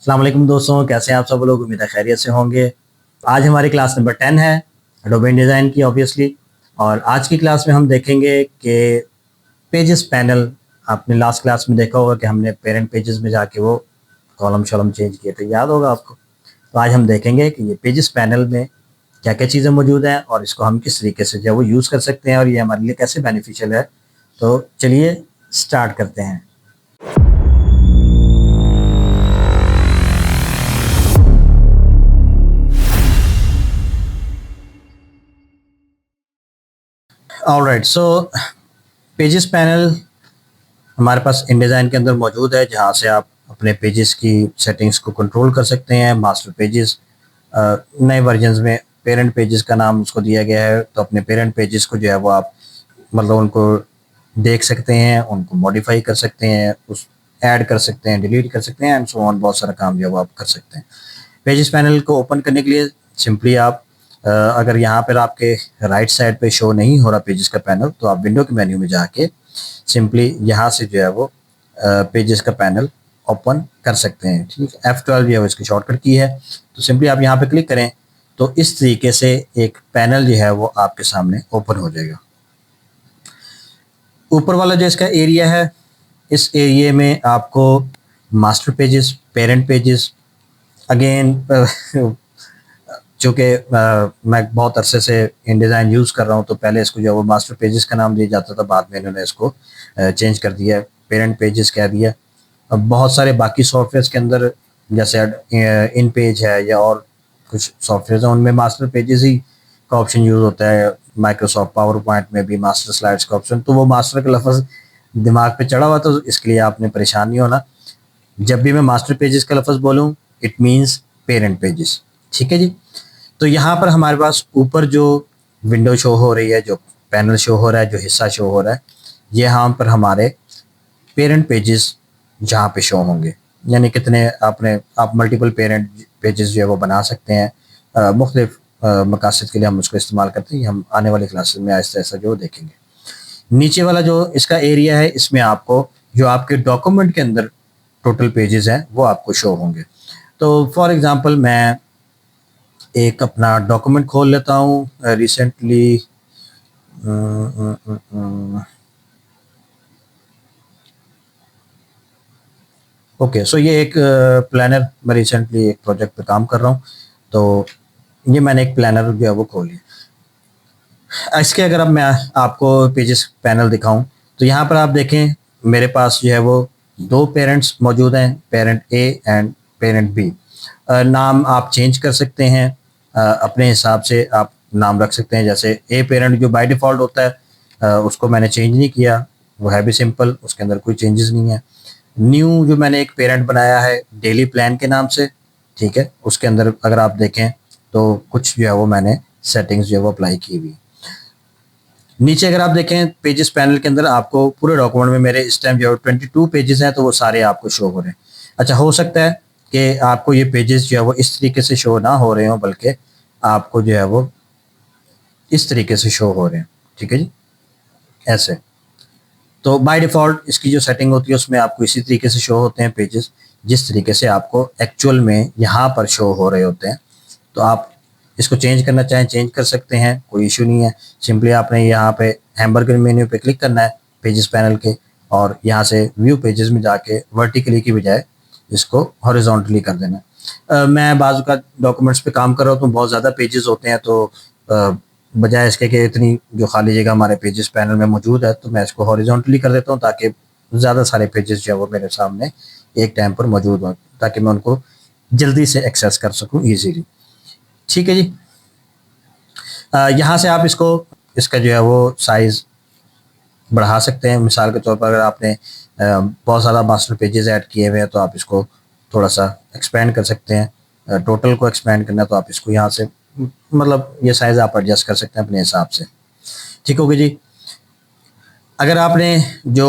अस्सलाम वालेकुम दोस्तों, कैसे हैं आप सब लोग। उम्मीद है खैरियत से होंगे। आज हमारी क्लास नंबर 10 है एडोबे डिज़ाइन की ऑब्वियसली। और आज की क्लास में हम देखेंगे कि पेजेस पैनल। आपने लास्ट क्लास में देखा होगा कि हमने पेरेंट पेजेस में जाके वो कॉलम शॉलम चेंज किए थे, याद होगा आपको। तो आज हम देखेंगे कि ये पेजेस पैनल में क्या क्या चीज़ें मौजूद हैं और इसको हम किस तरीके से जो है वो यूज़ कर सकते हैं और ये हमारे लिए कैसे बेनिफिशियल है। तो चलिए स्टार्ट करते हैं। ऑलराइट, सो पेजेस पैनल हमारे पास InDesign के अंदर मौजूद है, जहाँ से आप अपने पेजेस की सेटिंग्स को कंट्रोल कर सकते हैं। मास्टर पेजेस नए वर्जन्स में पेरेंट पेजेस का नाम उसको दिया गया है, तो अपने पेरेंट पेजेस को जो है वो आप मतलब उनको देख सकते हैं, उनको मॉडिफाई कर सकते हैं, उस ऐड कर सकते हैं, डिलीट कर सकते हैं एंड सो ऑन। बहुत सारा काम जो है वो आप कर सकते हैं। पेजेस पैनल को ओपन करने के लिए सिंपली आप अगर यहाँ पर आपके राइट साइड पे शो नहीं हो रहा पेजेस का पैनल, तो आप विंडो के मेन्यू में जाके सिंपली यहाँ से जो है वो पेजेस का पैनल ओपन कर सकते हैं। ठीक है, F12 जो है वो इसकी शॉर्टकट की है। तो सिंपली आप यहाँ पे क्लिक करें तो इस तरीके से एक पैनल जो है वो आपके सामने ओपन हो जाएगा। ऊपर वाला जो इसका एरिया है, इस एरिया में आपको master pages, parent pages, again चूँकि मैं बहुत अरसे से InDesign यूज़ कर रहा हूँ, तो पहले इसको जो है वो मास्टर पेजेस का नाम दिया जाता था, बाद में इन्होंने इसको चेंज कर दिया, पेरेंट पेजेस कह दिया। अब बहुत सारे बाकी सॉफ्टवेयर्स के अंदर जैसे इन पेज है या और कुछ सॉफ्टवेयर हैं, उनमें मास्टर पेजेस ही का ऑप्शन यूज़ होता है। माइक्रोसॉफ्ट पावर पॉइंट में भी मास्टर स्लाइड्स का ऑप्शन, तो वो मास्टर का लफ्ज़ दिमाग पे चढ़ा हुआ, तो इसके लिए आपने परेशान नहीं होना। जब भी मैं मास्टर पेजेस का लफ्ज़ बोलूँ, इट मीन्स पेरेंट पेजेस। ठीक है जी। तो यहाँ पर हमारे पास ऊपर जो विंडो शो हो रही है, जो पैनल शो हो रहा है, जो हिस्सा शो हो रहा है, ये यहाँ पर हमारे पेरेंट पेजेस जहाँ पे शो होंगे। यानी कितने आप मल्टीपल पेरेंट पेजेस जो है वो बना सकते हैं। मुख्तलिफ मकासद के लिए हम उसको इस्तेमाल करते हैं। हम आने वाली क्लासेस में ऐसा ऐसा जो देखेंगे। नीचे वाला जो इसका एरिया है, इसमें आपको जो आपके डॉक्यूमेंट के अंदर टोटल पेजेस हैं वो आपको शो होंगे। तो फॉर एग्ज़ाम्पल मैं एक अपना डॉक्यूमेंट खोल लेता हूँ रिसेंटली। ओके, सो ये एक प्लानर, मैं रिसेंटली एक प्रोजेक्ट पे काम कर रहा हूँ, तो ये मैंने एक प्लानर जो है वो खोल लिया। इसके अगर अब मैं आपको पेजेस पैनल दिखाऊं, तो यहाँ पर आप देखें मेरे पास जो है वो दो पेरेंट्स मौजूद हैं, parent A and parent B. नाम आप चेंज कर सकते हैं, अपने हिसाब से आप नाम रख सकते हैं। जैसे ए पेरेंट जो बाय डिफ़ॉल्ट होता है, उसको मैंने चेंज नहीं किया, वो है भी सिंपल, उसके अंदर कोई चेंजेस नहीं है। न्यू जो मैंने एक पेरेंट बनाया है डेली प्लान के नाम से, ठीक है, उसके अंदर अगर आप देखें तो कुछ जो है वो मैंने सेटिंग्स जो है वो अप्लाई की हुई। नीचे अगर आप देखें पेजेस पैनल के अंदर आपको पूरे डॉक्यूमेंट में मेरे इस टाइम जो है 22 पेजेस हैं, तो वो सारे आपको शो हो रहे हैं। अच्छा, हो सकता है कि आपको ये पेजेस जो है वो इस तरीके से शो ना हो रहे हों, बल्कि आपको जो है वो इस तरीके से शो हो रहे हैं। ठीक है जी, ऐसे। तो बाय डिफ़ॉल्ट इसकी जो सेटिंग होती है उसमें आपको इसी तरीके से शो होते हैं पेजेस, जिस तरीके से आपको एक्चुअल में यहाँ पर शो हो रहे होते हैं। तो आप इसको चेंज करना चाहें चेंज कर सकते हैं, कोई इशू नहीं है। सिंपली आपने यहाँ पे हैमबर्गर मेन्यू पे क्लिक करना है पेजेस पैनल के, और यहाँ से व्यू पेजेस में जाके वर्टिकली की बजाय इसको हॉरिजॉन्टली कर देना है। मैं बाजू का डॉक्यूमेंट्स पे काम कर रहा हूँ, तो बहुत ज़्यादा पेजेस होते हैं, तो बजाय इसके कि इतनी जो खाली जगह हमारे पेजेस पैनल में मौजूद है, तो मैं इसको हॉरिजॉन्टली कर देता हूँ, ताकि ज़्यादा सारे पेजेस जो है वो मेरे सामने एक टाइम पर मौजूद हों, ताकि मैं उनको जल्दी से एक्सेस कर सकूँ ईजीली। ठीक है जी। यहाँ से आप इसका जो है वो साइज़ बढ़ा सकते हैं। मिसाल के तौर पर अगर आपने बहुत ज़्यादा मास्टर पेजेस ऐड किए हुए हैं, तो आप इसको थोड़ा सा एक्सपेंड कर सकते हैं। टोटल को एक्सपेंड करना है तो आप इसको यहाँ से मतलब ये साइज़ आप एडजस्ट कर सकते हैं अपने हिसाब से। ठीक होगी जी। अगर आपने जो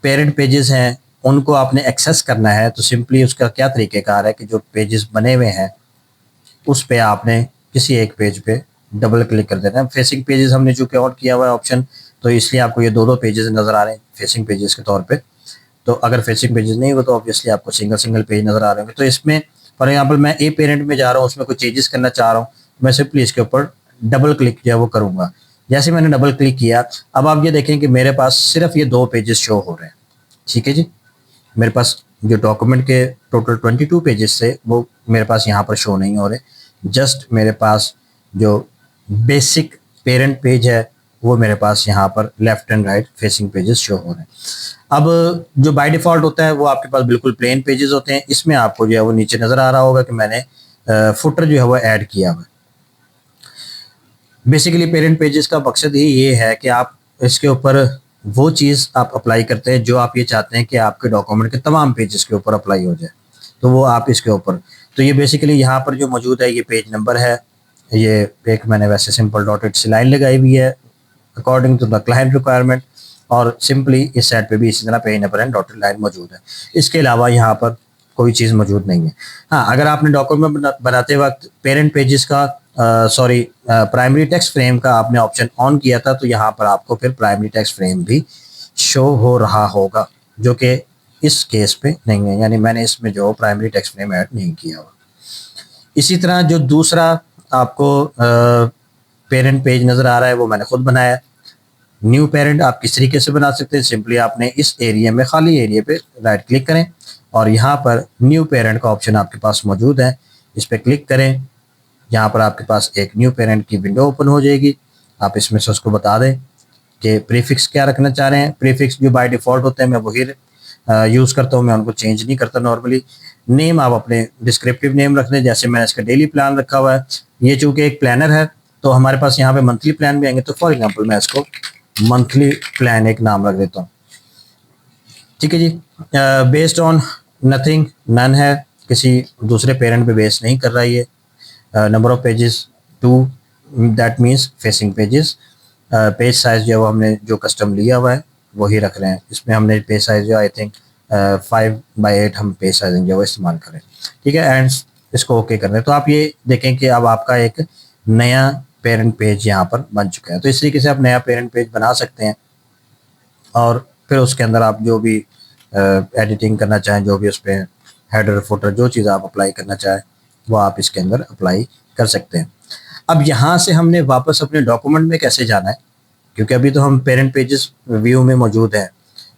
पेरेंट पेजेस हैं उनको आपने एक्सेस करना है, तो सिंपली उसका क्या तरीक़ेकार है कि जो पेजेस बने हुए हैं उस पे आपने किसी एक पेज पे डबल क्लिक कर देना है। फेसिंग पेजेस हमने चूँकि ऑन किया हुआ है ऑप्शन, तो इसलिए आपको ये दो पेजेस नज़र आ रहे हैं फेसिंग पेजेस के तौर पे। तो अगर फेसिंग पेजेस नहीं हो तो ऑब्वियसली आपको सिंगल सिंगल पेज नजर आ रहे होंगे। तो इसमें फॉर एग्जाम्पल मैं ए पेरेंट में जा रहा हूँ, उसमें कोई चेंजेस करना चाह रहा हूँ, मैं सिंपली इसके ऊपर डबल क्लिक जो है वो करूंगा। जैसे मैंने डबल क्लिक किया, अब आप ये देखें कि मेरे पास सिर्फ ये 2 पेजेस शो हो रहे हैं। ठीक है जी, मेरे पास जो डॉक्यूमेंट के टोटल 22 पेजेस थे वो मेरे पास यहाँ पर शो नहीं हो रहे। जस्ट मेरे पास जो बेसिक पेरेंट पेज है वो मेरे पास यहाँ पर left and right facing pages show हो रहे हैं। अब जो बाय डिफ़ॉल्ट होता है वो आपके पास बिल्कुल प्लेन पेजेस होते हैं। इसमें आपको जो है वो नीचे नज़र आ रहा होगा कि मैंने फुटर जो है वो ऐड किया हुआ है। बेसिकली पेरेंट पेजेस का मकसद ही ये है कि आप इसके ऊपर वो चीज़ आप अप्लाई करते हैं जो आप ये चाहते हैं कि आपके डॉक्यूमेंट के तमाम पेजेस के ऊपर अप्लाई हो जाए, तो वो आप इसके ऊपर, तो ये बेसिकली यहाँ पर जो मौजूद है ये पेज नंबर है। ये एक मैंने वैसे सिंपल डॉटेड सी लाइन लगाई हुई है according to the client requirement, और सिंपली इस साइड पे भी इसी तरह page number and dotted line मौजूद है। इसके अलावा यहाँ पर कोई चीज़ मौजूद नहीं है। हाँ, अगर आपने डॉक्यूमेंट बनाते वक्त पेरेंट पेजेस का प्राइमरी टेक्स्ट फ्रेम का आपने ऑप्शन ऑन किया था, तो यहाँ पर आपको फिर प्राइमरी टेक्स्ट फ्रेम भी शो हो रहा होगा, जो कि इस केस पे नहीं है, यानी मैंने इसमें जो प्राइमरी टेक्स्ट फ्रेम ऐड नहीं किया हुआ। इसी तरह जो दूसरा आपको पेरेंट पेज नज़र आ रहा है वो मैंने खुद बनाया। न्यू पेरेंट आप किस तरीके से बना सकते हैं, सिंपली आपने इस एरिया में खाली एरिया पे राइट क्लिक करें और यहाँ पर न्यू पेरेंट का ऑप्शन आपके पास मौजूद है, इस पर क्लिक करें। यहाँ पर आपके पास एक न्यू पेरेंट की विंडो ओपन हो जाएगी। आप इसमें से उसको बता दें कि प्रीफिक्स क्या रखना चाह रहे हैं। प्रीफिक्स जो बाय डिफ़ॉल्ट होते हैं मैं वही यूज़ करता हूँ, मैं उनको चेंज नहीं करता नॉर्मली। नेम आप अपने डिस्क्रिप्टिव नेम रख दें, जैसे मैंने इसका डेली प्लान रखा हुआ है। ये चूँकि एक प्लानर है तो हमारे पास यहाँ पे मंथली प्लान भी आएंगे, तो फॉर एग्जांपल मैं इसको मंथली प्लान एक नाम रख देता हूँ। ठीक है जी, बेस्ड ऑन नथिंग, नन है, किसी दूसरे पेरेंट पे बेस नहीं कर रहा है ये। Number of pages 2, that means facing pages. Page size जो है वो हमने जो कस्टम लिया हुआ है वही रख रहे हैं। इसमें हमने पेज साइज जो आई थिंक 5/8 हम पेज साइजिंग जो है वो इस्तेमाल करें। ठीक है, एंड इसको ओके कर रहे हैं। तो आप ये देखें कि अब आपका एक नया पेरेंट पेज यहाँ पर बन चुका है। तो इस तरीके से आप नया पेरेंट पेज बना सकते हैं और फिर उसके अंदर आप जो भी एडिटिंग करना चाहें, जो भी उस पर हेडर फुटर जो चीज़ आप अप्लाई करना चाहें वो आप इसके अंदर अप्लाई कर सकते हैं। अब यहाँ से हमने वापस अपने डॉक्यूमेंट में कैसे जाना है, क्योंकि अभी तो हम पेरेंट पेजेस व्यू में मौजूद हैं,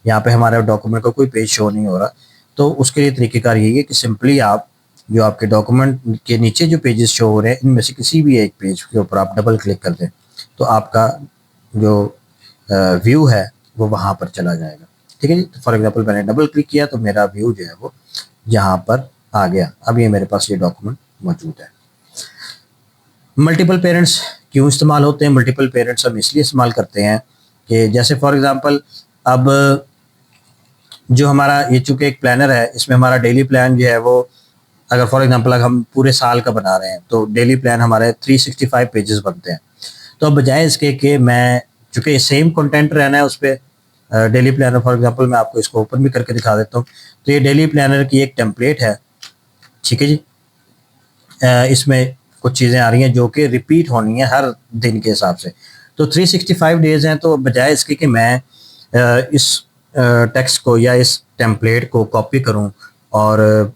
यहाँ पे हमारे डॉक्यूमेंट का कोई पेज शो नहीं हो रहा। तो उसके लिए तरीक़ेकार यही है कि सिंपली आप जो आपके डॉक्यूमेंट के नीचे जो पेजेस शो हो रहे हैं इनमें से किसी भी एक पेज के ऊपर आप डबल क्लिक कर दें तो आपका जो व्यू है वो वहाँ पर चला जाएगा। ठीक है जी, तो फॉर एग्जांपल मैंने डबल क्लिक किया तो मेरा व्यू जो है वो यहाँ पर आ गया। अब ये मेरे पास ये डॉक्यूमेंट मौजूद है। मल्टीपल पेरेंट्स क्यों इस्तेमाल होते हैं? मल्टीपल पेरेंट्स हम इसलिए इस्तेमाल करते हैं कि जैसे फॉर एग्जांपल अब जो हमारा ये चूँकि एक प्लानर है, इसमें हमारा डेली प्लान जो है वो अगर फॉर एग्जांपल अगर हम पूरे साल का बना रहे हैं तो डेली प्लान हमारे 365 पेजेस बनते हैं। तो बजाय इसके कि मैं चूँकि सेम कंटेंट रहना है उस पर डेली प्लानर, फॉर एग्जांपल मैं आपको इसको ओपन भी करके दिखा देता हूँ। तो ये डेली प्लानर की एक टेम्पलेट है। ठीक है जी, इसमें कुछ चीज़ें आ रही हैं जो कि रिपीट होनी है हर दिन के हिसाब से। तो 365 डेज़ हैं, तो बजाय इसके कि मैं इस टेक्स्ट को या इस टेम्पलेट को कॉपी करूं और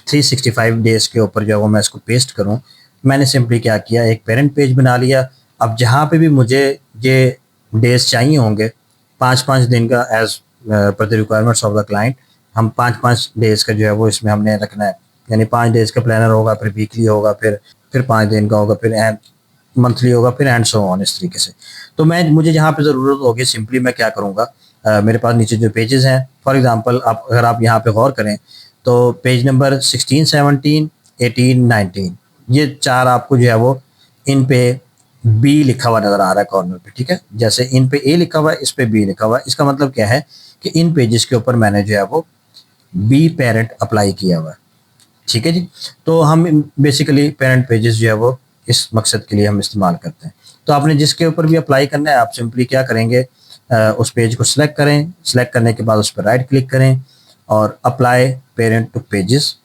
365 डेज़ के ऊपर जो है वो मैं इसको पेस्ट करूं, मैंने सिंपली क्या किया, एक पेरेंट पेज बना लिया। अब जहाँ पे भी मुझे ये डेज़ चाहिए होंगे 5-5 दिन का as per the requirements of the client, हम 5-5 डेज़ का जो है वो इसमें हमने रखना है। यानी 5 डेज़ का प्लानर होगा, फिर वीकली होगा, फिर 5 दिन का होगा, फिर मंथली होगा, फिर एंड सो ऑन, इस तरीके से। तो मुझे जहाँ पे ज़रूरत होगी सिंपली मैं क्या करूँगा, मेरे पास नीचे जो पेजेस हैं, फॉर एग्जांपल आप अगर आप यहाँ पे गौर करें तो पेज नंबर 16, 17, 18, 19 ये 4 आपको जो है वो इन पे बी लिखा हुआ नज़र आ रहा है कॉर्नर पे। ठीक है, जैसे इन पे ए लिखा हुआ है, इस पे बी लिखा हुआ है। इसका मतलब क्या है कि इन पेजेस के ऊपर मैंने जो है वो बी पेरेंट अप्लाई किया हुआ है। ठीक है जी, तो हम बेसिकली पेरेंट पेजेस जो है वो इस मकसद के लिए हम इस्तेमाल करते हैं। तो आपने जिसके ऊपर भी अप्लाई करना है आप सिंपली क्या करेंगे, उस पेज को सिलेक्ट करें, सिलेक्ट करने के बाद उस पर राइट क्लिक करें और apply parent two pages,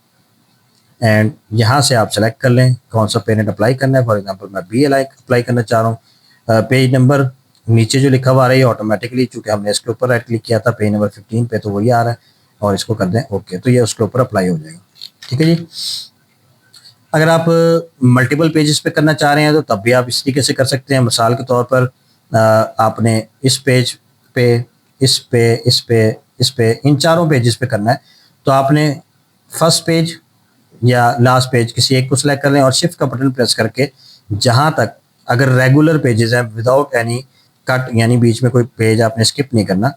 and यहाँ से आप सेलेक्ट कर लें कौन सा पेरेंट अप्लाई करना है। फॉर एग्जांपल मैं बी अप्लाई करना चाह रहा हूँ। पेज नंबर नीचे जो लिखा हुआ आ रहा है ऑटोमेटिकली, चूंकि हमने इसके ऊपर राइट क्लिक किया था पेज नंबर 15 पे, तो वही आ रहा है, और इसको कर दें ओके, तो ये उसके ऊपर अप्लाई हो जाएगा। ठीक है जी। अगर आप मल्टीपल पेजेस पे करना चाह रहे हैं तो तब भी आप इस तरीके से कर सकते हैं। मिसाल के तौर पर आपने इस पेज पे, इस पे, इस पे, इस पे, इन चारों पेजेस पे करना है, तो आपने फर्स्ट पेज या लास्ट पेज किसी एक को सिलेक्ट कर लें और शिफ्ट का बटन प्रेस करके जहां तक, अगर रेगुलर पेजेस हैं विदाउट एनी कट, यानी बीच में कोई पेज आपने स्किप नहीं करना,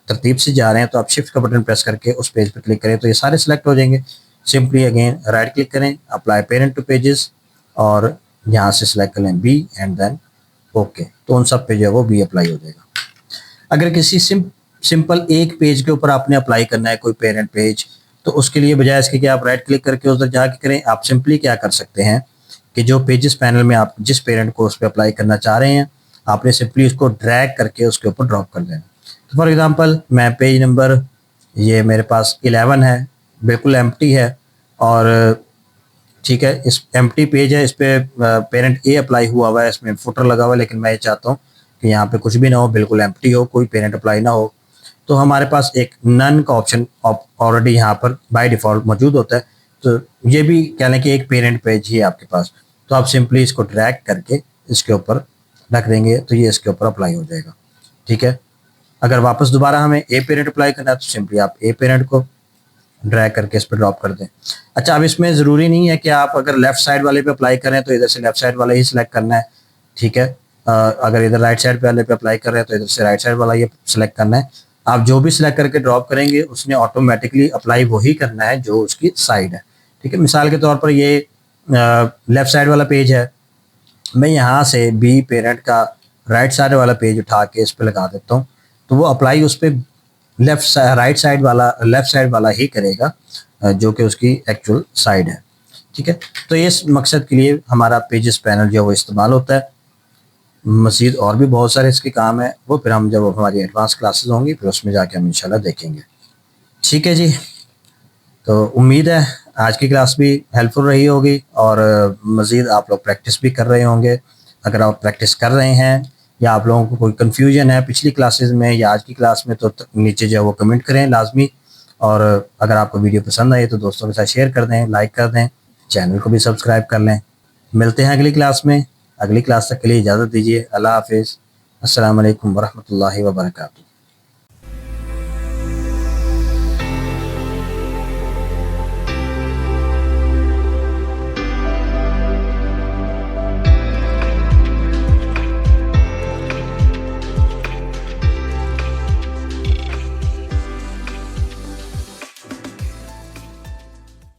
तरतीब से जा रहे हैं, तो आप शिफ्ट का बटन प्रेस करके उस पेज पर क्लिक करें तो ये सारे सिलेक्ट हो जाएंगे। सिंपली अगेन राइट क्लिक करें, अप्लाई पेरेंट टू पेजेस, और यहाँ से सिलेक्ट कर लें बी एंड देन ओके, तो उन सब पे जो है वो बी अप्लाई हो जाएगा। अगर किसी सिंपल एक पेज के ऊपर आपने अप्लाई करना है कोई पेरेंट पेज, तो उसके लिए बजाय इसके कि आप राइट क्लिक करके उधर जाके करें, आप सिंपली क्या कर सकते हैं कि जो पेजेस पैनल में आप जिस पेरेंट को उस पर अप्लाई करना चाह रहे हैं, आपने सिंपली उसको ड्रैग करके उसके ऊपर ड्रॉप कर देना। तो फॉर एग्जांपल मैं पेज नंबर, ये मेरे पास 11 है, बिल्कुल एम्प्टी है, और ठीक है, इस एम्प्टी पेज है, इस पे पेरेंट ए अप्लाई हुआ हुआ है, इसमें फुटर लगा हुआ है, लेकिन मैं ये चाहता हूँ कि यहाँ पे कुछ भी ना हो, बिल्कुल एम्प्टी हो, कोई पेरेंट अप्लाई ना हो। तो हमारे पास एक नन का ऑप्शन ऑलरेडी यहाँ पर बाय डिफ़ॉल्ट मौजूद होता है, तो ये भी कह लें कि एक पेरेंट पेज ही है आपके पास, तो आप सिंपली इसको ड्रैग करके इसके ऊपर रख देंगे तो ये इसके ऊपर अप्लाई हो जाएगा। ठीक है। अगर वापस दोबारा हमें ए पेरेंट अप्लाई करना है तो सिंपली आप ए पेरेंट को ड्रैग करके इस पर ड्रॉप कर दें। अच्छा, अब इसमें ज़रूरी नहीं है कि आप अगर लेफ्ट साइड वाले पे अप्लाई करें तो इधर से लेफ्ट साइड वाला ही सिलेक्ट करना है। ठीक है। अगर इधर राइट साइड वाले पे अप्लाई कर रहे हैं तो इधर से राइट साइड वाला ये सिलेक्ट करना है। आप जो भी सिलेक्ट करके ड्रॉप करेंगे उसने ऑटोमेटिकली अप्लाई वही करना है जो उसकी साइड है। ठीक है। मिसाल के तौर पर ये लेफ्ट साइड वाला पेज है, मैं यहाँ से बी पेरेंट का राइट साइड वाला पेज उठा के इस पर लगा देता हूँ, तो वो अप्लाई उस पर राइट साइड वाला, लेफ्ट साइड वाला ही करेगा जो कि उसकी एक्चुअल साइड है। ठीक है। तो इस मकसद के लिए हमारा पेजेस पैनल जो है वो इस्तेमाल होता है। मज़ीद और भी बहुत सारे इसके काम है, वो फिर हम जब हमारी एडवांस क्लासेस होंगी फिर उसमें जाके हम इंशाल्लाह देखेंगे। ठीक है जी। तो उम्मीद है आज की क्लास भी हेल्पफुल रही होगी और मज़ीद आप लोग प्रैक्टिस भी कर रहे होंगे। अगर आप प्रैक्टिस कर रहे हैं या आप लोगों को कोई कन्फ्यूजन है पिछली क्लासेस में या आज की क्लास में, तो नीचे जो है वो कमेंट करें लाजमी। और अगर आपको वीडियो पसंद आए तो दोस्तों के साथ शेयर कर दें, लाइक कर दें, चैनल को भी सब्सक्राइब कर लें। मिलते हैं अगली क्लास में। अगली क्लास तक के लिए इजाज़त दीजिए। अल्लाह हाफिज़। अस्सलाम वालेकुम वरहमतुल्लाहि वबरकातुहू।